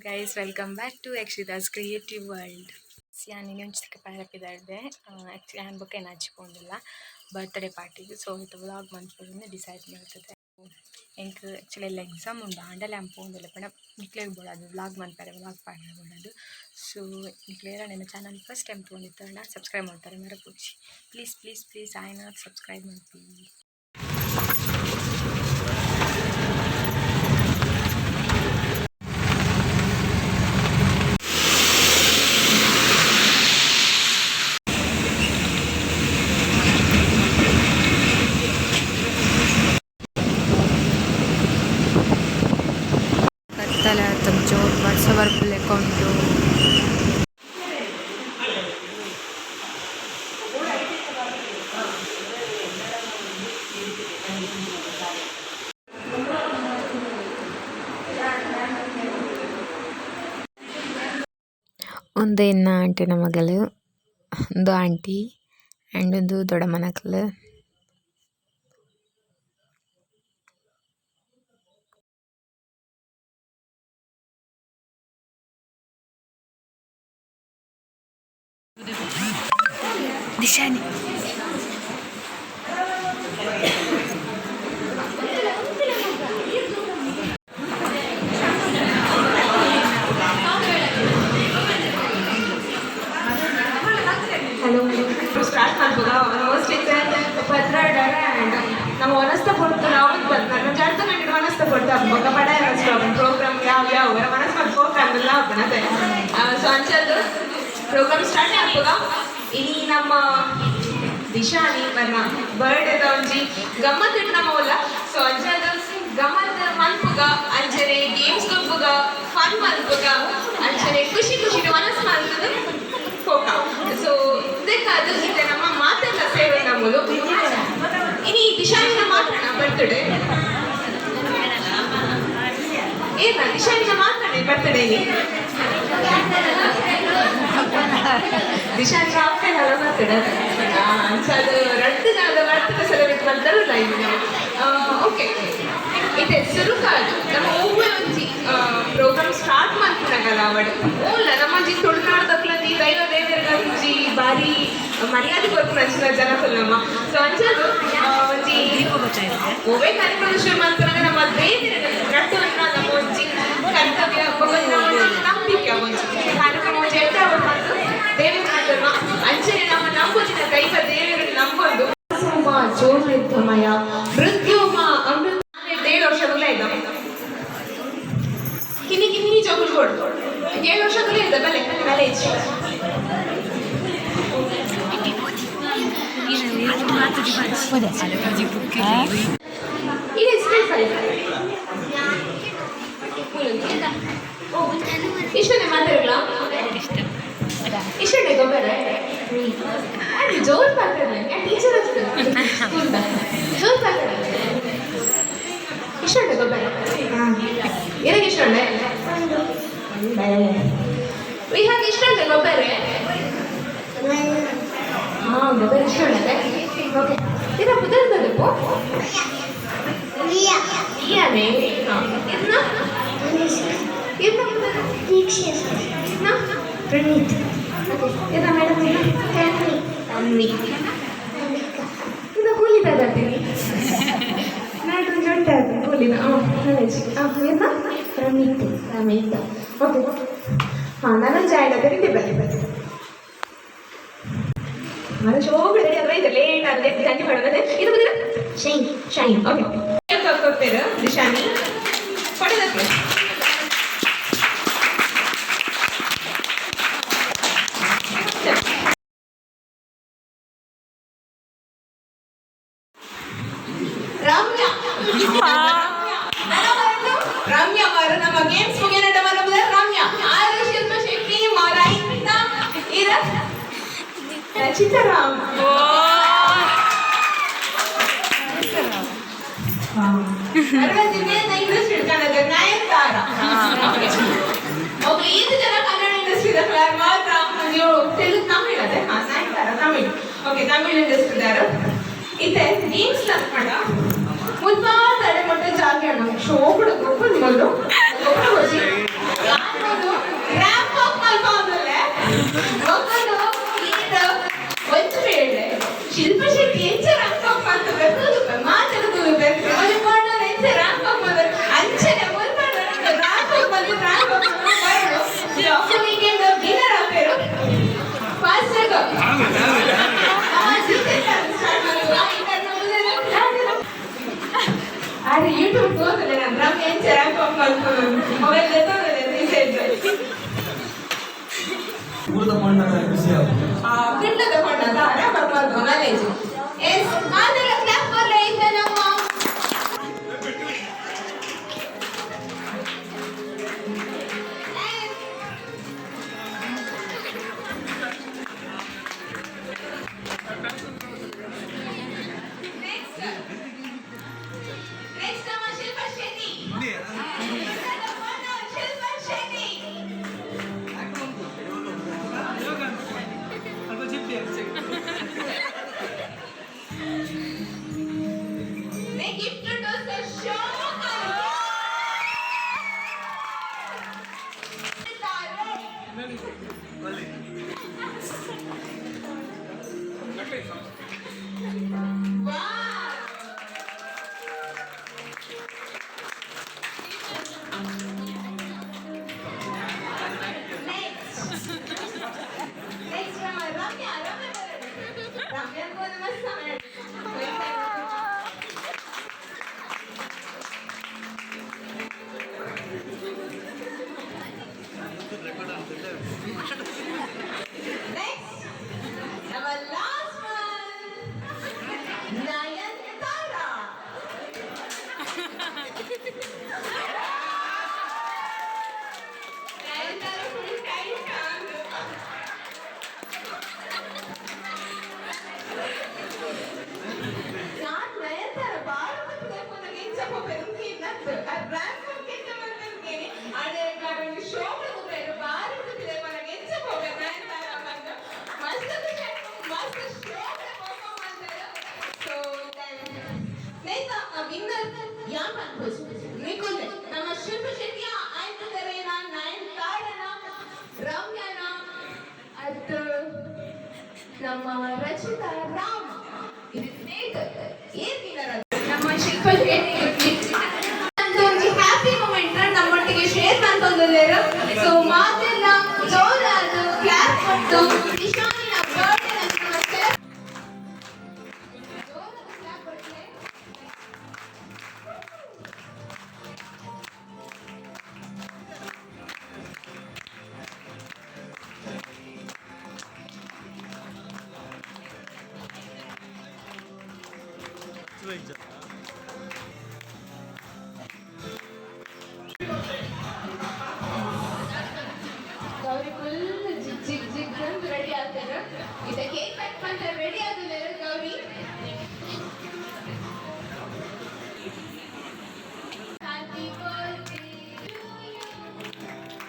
guys, welcome back to Rachitha's Creative World. ನಾನು ಒಂಚೂರು ಪ್ಯಾರಪಿದೆ actually ನಾನು ಬುಕ್ ಏನು ಹಚ್ಕೊಂಡಿಲ್ಲ ಬರ್ತ್ಡೇ ಪಾರ್ಟಿಗೆ ಸೊ ಇದು ವ್ಲಾಗ್ ಮಂತ್ಪೊಂದು ಡಿಸೈಡ್ ಮಾಡ್ತದೆ ಎಂಕ್ ಆ್ಯಕ್ಚುಲಿ ಎಲ್ಲ ಎಕ್ಸಾಮ್ ಉಂಡು ಆಂಡಲೆ ಅಂಪೊಂದಿಲ್ಲ ಪಂಡ ನಿಕ್ಲೆಗ್ ಬೋಡದು ವ್ಲಾಗ್ ಮನ್ಪರೆ ವ್ಲಾಗ್ ಪಾಡ್ರೆ ಬೋಡದು ಸೊ ನಿಕ್ಲೇರ ನನ್ನ ಚಾನಲ್ ಫಸ್ಟ್ ಟೈಮ್ ತೊಗೊಂಡಿತ್ತಣ್ಣ ಸಬ್ಸ್ಕ್ರೈಬ್ ಮಾಡ್ತಾರೆ ಮರಪುಚ್ಚಿ ಪ್ಲೀಸ್ ಪ್ಲೀಸ್ ಪ್ಲೀಸ್ ಆಯ್ನ ಸಬ್ಸ್ಕ್ರೈಬ್ ಮಾಡ್ತೀವಿ. ಜೋರ್ ವರ್ಷವರ್ಗು ಲೆಕ್ಕೊಂಡು ಒಂದು ಇನ್ನ ಆಂಟಿನ ಮಗಳು ಒಂದು ಆಂಟಿ ಆ್ಯಂಡ್ ಒಂದು ದೊಡ್ಡ ಮನಕಲು ದಿಶಾನಿ ಸ್ಟಾರ್ಟ್ ಮಾಡ್ಬೋದಾ ಆಲ್ಮೋಸ್ಟ್ ಪತ್ರಾಡ ನಾವು ವನಸ್ತ ಕೊಡ್ತು ನಾವು ನಾನು ಜಾಡ್ತ ನಂಗೆ ವನಸ್ತ ಕೊಡ್ತಾ ಬೊಕ್ಕ ಪಡ ಪ್ರೋಗ್ರಾಮ್ ಯಾವ ಮನಸ್ಸು ಮಾಡಿ ಪ್ರೋಗ್ರಾಮ್ ಎಲ್ಲ ಅದೇ ಸೊ ಅಂಚದು ಪ್ರೋಗ್ರಾಮ್ ಸ್ಟಾರ್ಟ್ ಆಗ್ಬೋದಾ ಇನಿ ನಮ್ಮ ದಿಶಾನಿ ಬರ್ನ ಬರ್ಡೇದ ಒಂಜಿ ಗಮ್ಮತ್ ಇಟ್ಟು ನಮ್ಮವಲ್ಲ ಸೊ ಅಂಚದು ಗಮ್ಮತ್ ಮನ್ಪುಗ ಅಂಚನೆ ಗೇಮ್ಸ್ ಕೊಪ್ಪುಗ ಫನ್ ಮನ್ಪುಗ ಅಂಚನೆ ಖುಷಿ ಮನಸ್ಸು ಮಲ್ತದು ಹೋಗ ಸೊ ಇದಕ್ಕಾದ ಈಗ ನಮ್ಮ ಮಾತೆಲ್ಲ ಸೇವೆ ನಮ್ಮದು ಇನಿ ದಿಶಾನಿನ ಮಾತಾಡ ಬರ್ತಡೆ ಏನ ದಿಶಾನಿನ ಮಾತಾಡ ಬರ್ತಡೆ ದಿಶಾನಿ ಆಗ್ತೇನೆ ಅಲ್ಲ ಬರ್ತಡೆ ಅದು ರಡ್ಡದ ಬರ್ತಡೆ ಸೆಲೆಬ್ರೇಟ್ ಮಾಡ್ತಾರಲ್ಲ ಈಗ ಓಕೆ ಇದೆ ಸುರುಕಾದು ನಮ್ಮ ಒವ್ವೆ ಒಂಜಿ ಪ್ರೋಗ್ರಾಮ್ ಸ್ಟಾರ್ಟ್ ಮಾಡ್ತಿನಾಗಲ್ಲ ಅವಡು ಓಲ್ಲ ನಮ್ಮಂಜಿ ತುಳುನಾಡದಕ್ಲಂದಿ ದೈವ ದೇವರಿಗಂಜಿ ಬಾರಿ ಮರ್ಯಾದೆ ಕೊಡ್ತು ಅಂಚಿನ ಜನಕ್ಕಲ್ಲ ನಮ್ಮ ಸೊ ಅಂಚದು ಒಂಜಿ ಒವ್ವೆ ಕಾರ್ಯಕ್ರಮ ಶುರು ಮಾಡ್ತಾರಾಗ ನಮ್ಮ ದೇವರ ರಟ್ಟುವನ್ನ ನಮ್ಮ ಒಂಜಿ ಕರ್ತವ್ಯ ನಂಬಿಕೆ ಒಂಜಿ ಕಾರ್ಯಕ್ರಮ ಒಂಜಿ ಎಂಟ ಅವರು ಬಂದು ದೇವರು ಮಾಡ್ತಲ್ವ ಅಂಚನೆ ನಮ್ಮ ನಂಬೋದಿನ ದೈವ ದೇವರಿಗೆ ನಂಬೋದು ಸೋಮ ಜ್ಯೋತಿರ್ಗಮಯ ಮೃತ್ಯುಮ ಅಮೃತ 7 ವರ್ಷದಲ್ಲೇ ಇದ್ದ ಕಿನ್ನಿ ಜೋಗುಲ್ ಕೊಡು 7 ವರ್ಷದಲ್ಲೇ ಇದ್ದ ಬಲೆ ಮ್ಯಾರೇಜ್ ಇಷ್ಟನೇ ಮಾತಾಡಲ್ಲ ಇಷ್ಟನೇ ಗೊಬ್ಬರ ಜೋರ್ ಮಾತಾಡ್ತಾರೆ ಟೀಚರ್ ಜೋರ್ ಮಾತಾಡ್ತಾರೆ ಇಷ್ಟೇ ಗೊಬ್ಬರ ಏನಕ್ಕೆ ಇಷ್ಟ ಉಂಡೆ ವಿಹಾಗೆ ಇಷ್ಟ ಉಂಟೆ ಗೊಬ್ಬರ ಗೊಬ್ಬರ ಇಷ್ಟ ಉಂಟೆ ಓಕೆ ಇದ ಬುದ್ಧಂತದಪ್ಪು ಇಯಾನೆ ಇದನ್ನ ಇದನ್ನ ಪ್ರಣೀತ್ ಇದನ್ನ ಮೇಡಮ್ ತನ್ವಿ ಇದು ಕೂಲಿ ತಗೋತೀನಿ ನಾನು ಜೊಂಟೆ ಆಯ್ತು ಕೂಲಿನ ಏನ ರಮಿತ್ ಓಕೆ ನಾನು ಜಾಯ್ನ್ ಆಗಿ ಬನ್ನಿ ನಾನು ಶೋಭೆ ಇದೆ ಲೇಟ್ ಆದರೆ ಗಂಟೆ ಮಾಡೋದೇ ಇದು ಶೈನ್ ಓಕೆ ಕೊಡ್ತೇವೆ ದಿಶಾನಿ ಕೊಡೋದಕ್ಕೆ ರಾಮ್ಯ ಮಾರ ನಮ್ಮ ಗೇಮ್ಸ್ ಮುಗಿಯನಟ ಮರಬದ ರಾಮ್ಯ ಆರು ಶಿಲ್ಪ ಶೆಟ್ಟಿ ಮಾರ ಇಂದ ಇರ ರಚಿತಾ ರಾಮ್ ಅರವತ್ತಿನೇ ಇಂಗ್ಲಿಷ್ ಹಿಡ್ಕೊಂಡದ ನಯನತಾರ ಓಕೆ ಇದು ಜನ ಕನ್ನಡ ಇಂಡಸ್ಟ್ರಿ ಇದ್ದಾರೆ ಮಾತ್ರ ನೀವು ತೆಲುಗು ತಮಿಳ್ ಅದೇ ನಯನತಾರ ತಮಿಳ್ ಓಕೆ ತಮಿಳ್ ಇಂಡಸ್ಟ್ರಿ ಇದ್ದಾರೆ ಇದೆ ಗೇಮ್ಸ್ ಲಕ್ಮಣ ಮುದ್ಬಾ ತಡೆ ಮಟ್ಟ ಜಾಗ ಶೋಕಡ ಗೊಬ್ಬರ ಮೊದಲು ಗೊಬ್ಬರ ಹೋಗಿ ಮಕ್ಕಳು ಇದು ಒಂದು ವೇಳೆ ಶಿಲ್ಪಾ ಶೆಟ್ಟಿ ಎಂಚ ರಂಗಪ್ಪ ಅಂತ ಬರ್ತದೆ ಮಾತಾಡುದು ಅವಳು ಕೊಂಡು ಎಂಚ ರಂಗಪ್ಪ ಅಂಚನೆ ಮುಲ್ಪಣ್ಣ ರಂಗಪ್ಪ ವೀಕೆಂಡ್ ಡಿನ್ನರ್ ಆಪೇರು ಫಾಸ್ಟ್ ಅರೆ ಯೂಟ್ಯೂಬ್ ಹೋಗಲ್ಲ ನಾನು ರಮ್ಯ ಎಂಚ ರಂಗಪ್ಪ ಅನ್ಕೊಂಡು ಅವೆಲ್ಲ ಊರದ ಮಣ್ಣದ ಖುಷಿ ಆಗುತ್ತೆ ಪಿಂಡದ ಮಣ್ಣದ ಬರ್ಬಾರ್ದು ನಾಲೇಜು ಎಸ್ ಅದೆಲ್ಲ ಕ್ಲಾಪ್ ಬರಲ್ಲ ಈಗ ನಮ್ಮ ನೆಕ್ಸ್ಟ್ ನಮ್ಮ Shilpa Shetty Shilpa Shetty They gifted us the show. Next from Ramya. Ramya को नमस्कार. Next, our last one, Nayantara. Nayantara full time काम. ನಾನು ನಯಂತಾರ ಭಾರತದ ಎಂಚ ಪೊಪೆರುಂಗಿ ನತ್ತು ಆ ಬ್ರಾಂಡ್ ಕೆಂಚ ಮಲ್ಪೆರುಂಗೇನಿ ಅಡೆ ಕಾರಣ ಶೋಭೆ ಉಪೇರು ಭಾರತದ ಮನಗೆ ಎಂಚ ಪೊಪೆ ನಯಂತಾರ ಮಲ್ಕ ಮಸ್ತ್ ಶೋಭೆ ಪರ್ಫಾರ್ಮೆನ್ಸ್ ಸೊ ನೇತ ವಿನ್ನರ್ ಯಾಮ್ ಅನ್ಕೋಸ್ ನಿಕೋಲೆ ನಮ್ಮ ಶಿಲ್ಪಾ ಶೆಟ್ಟಿಯ ಆಯ್ತುದರೇನ ನಯಂತಾರನ ರಮ್ಯನ ಅದು ನಮ್ಮ ರಚಿತಾ ರಾಮ ನಮ್ಮ ಶಿಲ್ಪಾ ಶೆಟ್ಟಿ ಒಂದು ಹ್ಯಾಪಿ ಮೂಮೆಂಟ್ ನಮ್ಮೊಟ್ಟಿಗೆ ಶೇರ್ ಮಾಡ್ಕೊಂಡಿದ್ದಾರೆ ಸೊ ಮಾತೆಲ್ಲ ಜೋರಾದ ಕ್ಲಾಪ್ ಕೊಟ್ಟು ಇಶಾನಿನ ಬರ್ಡೇ ನಮಸ್ತೆ ಜೋರಾದ ಕ್ಲಾಪ್ ಕೊಟ್ಟೆ ಗೌರಿ ಫುಲ್ ಜಿಗ್ ಜಿಗ್ ಜಿಗ್ ಅಂತ ರೆಡಿ ಆಗ್ತಾರೆ ಇದ ಕೇಕ್ ಕಟ್ ಮಾಡ್ತಾರೆ ರೆಡಿ ಆದ್ರೆ Gauri happy birthday to you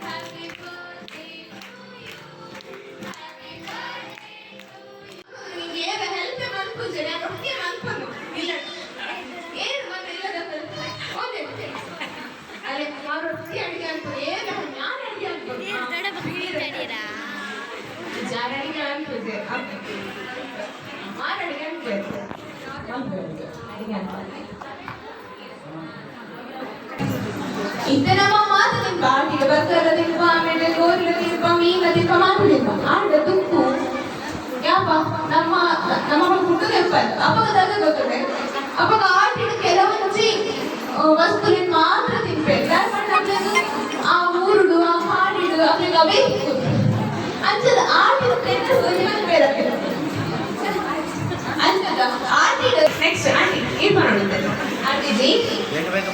happy birthday to you happy birthday to you ನಿಮಗೆ ಏನ ಹೆಲ್ಪ್ ಮಾಡ್ಕೊಂಡ್ರೆ ನಾನು ಒಟ್ಟಿಗೆ ಮಾಡ್ಕೊಂಡು ಇಲ್ಲ ಏನು ಮತ್ತೆ ಇಲ್ಲ ಓಕೆ ಅಲ್ಲೇ ಮಾರು ರೊಟ್ಟಿ ಅಡಿಗೆ ಅನ್ಕೊಂಡು ಏನು ನಾನು ಅಡಿಗೆ ಅನ್ಕೊಂಡು ಜಾರಡಿಗೆ ಅನ್ಕೋದೆ ಮಾರು ಅಡಿಗೆ ಅನ್ಕೋದೆ ಅಡಿಗೆ ಅನ್ಕೊಂಡು ಇತ್ತೆ ನಮ್ಮ ಮಾತು ತಿಂಪ ಆಟಿಗೆ ಬರ್ತಾರ ತಿಂಪ ಆಮೇಲೆ ಗೋರಿನ ತಿಂಪ ಮೀನ ತಿಂಪ ಮಾತು ತಿಂಪ ಆಟ ತುಪ್ಪು ಯಾಪ ನಮ್ಮ ಹುಟ್ಟು ತೆಪ್ಪಲ್ಲ ಅಪ್ಪಗ ತಗ ಗೊತ್ತದೆ ಅಪ್ಪಗ ಆಟಿನ ಕೆಲವೊಂದು ವಸ್ತುವಿನ ಮಾತ್ರ ತಿನ್ಬೇಕು ಆ ಊರುಡು ಆ ಹಾಡಿಡು ಅವ್ರಿಗೆ ಅವೇ ಅಂಚದ ಆಟಿನ ಬೇರೆ ಅಂಚದ ಆಟಿಡ ನೆಕ್ಸ್ಟ್ ಆಂಟಿ ಏನ್ ಮಾಡೋದು ಆಂಟಿಜಿ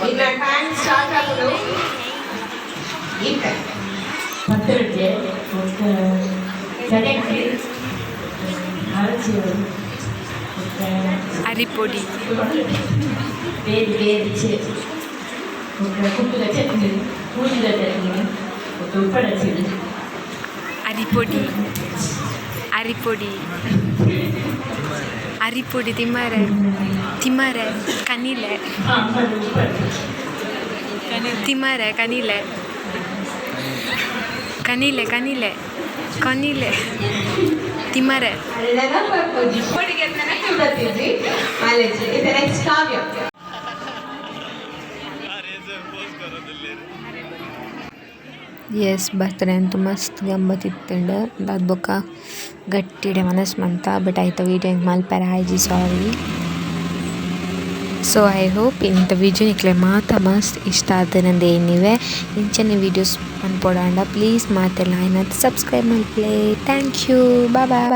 ಇನ್ನ ಟೈಮ್ ಸ್ಟಾರ್ಟ್ ಆಗೋದು ಈಗ ಪತ್ರಕ್ಕೆ ಕಡೆಗೆ ಅರಿಪೊಡಿ ಬೇರೆ ಬೇರೆ ಕುಟ್ಟುಗ ಚಟ್ನಿ ಕೂಡಿದ ಚಟ್ನಿ ಮತ್ತು ಉಪ್ಪಳ ಚಟ್ನಿ ಅರಿಪೊಡಿ ಅರಿಪೊಡಿ ಅರಿಪೊಡಿ ತಿಮ್ಮರೆ ತಿಮ್ಮರೆ ಕನಿಲೆ ತಿಮ್ಮರೆ ಕನಿಲೆ ಕನಿಲೆ ಕನಿಲೆ ಕನಿಲೆ ತಿಮ್ಮರೆ ಹುಡುಗಿ ಅಂತ ಬರ್ತಿದ್ವಿ ಕಾಲೇಜ್. ಇದು ನೆಕ್ಸ್ಟ್ ಕಾವ್ಯ. ಎಸ್ ಬರ್ತಾರೆ ಅಂತೂ ಮಸ್ತ್ ಗಮ್ಮತ್ತಿತ್ತಂಡು ಅದು ಬೊಕ್ಕ ಗಟ್ಟಿಡೆ ಮನಸ್ಸು ಮಂತ ಬಟ್ ಆಯ್ತು ವೀಡಿಯೋ ಮಲ್ಪರ ಆಯ್ಜಿ ಸಾರಿ. ಸೊ ಐ ಹೋಪ್ ಇಂಥ ವಿಡಿಯೋ ನಿಕ್ಲೆ ಮಾತ ಮಸ್ತ್ ಇಷ್ಟ ಆದನಂದು ಏನಿವೆ ಇಂಚನೆ ವೀಡಿಯೋಸ್ ಅನ್ಪೋಡಾಂಡ ಪ್ಲೀಸ್ ಮಾತೆಲ್ಲ ಆಯ್ನಂತ ಸಬ್ಸ್ಕ್ರೈಬ್ ಮಲ್ಪಲೆ. Thank you. ಬಾಯ್.